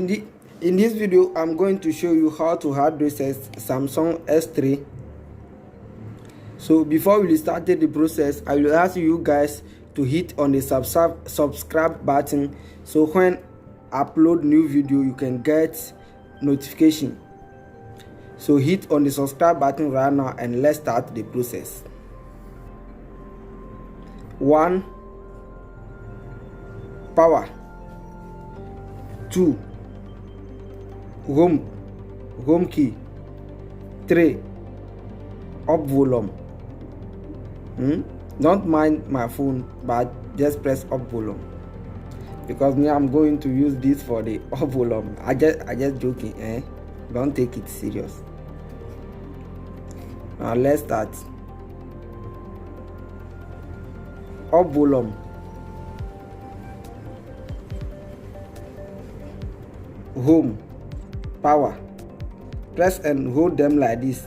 in this video, I'm going to show you how to hard reset Samsung S3. So before we started the process, I will ask you guys to hit on the subscribe button, so when I upload new video you can get notification. So hit on the subscribe button right now and let's start the process. 1. Power. 2. Home key. 3. Up volume. Don't mind my phone, but just press up volume, because now I'm going to use this for the up volume. I just joking, don't take it serious. Now let's start. Up volume. Home. Power. Press and hold them like this.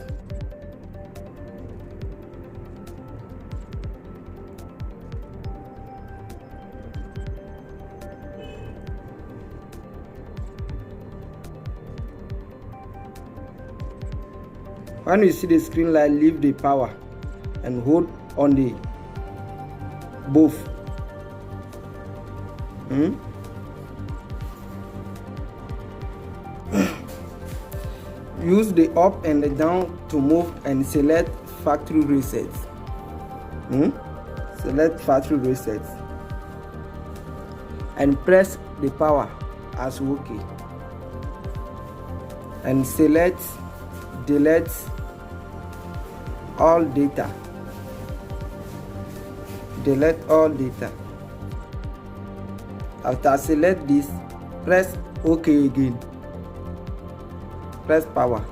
When you see the screen light, leave the power and hold on the both. Use the up and the down to move and select factory reset. Select factory reset and press the power as OK, and select delete all data. Delete all data. After select this, press OK again. Press power.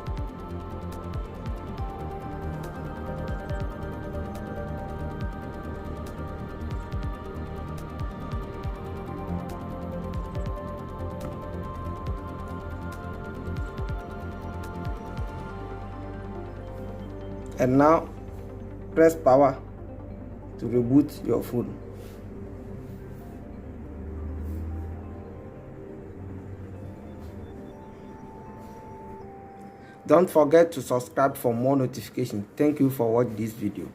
And now press power to reboot your phone. Don't forget to subscribe for more notifications. Thank you for watching this video.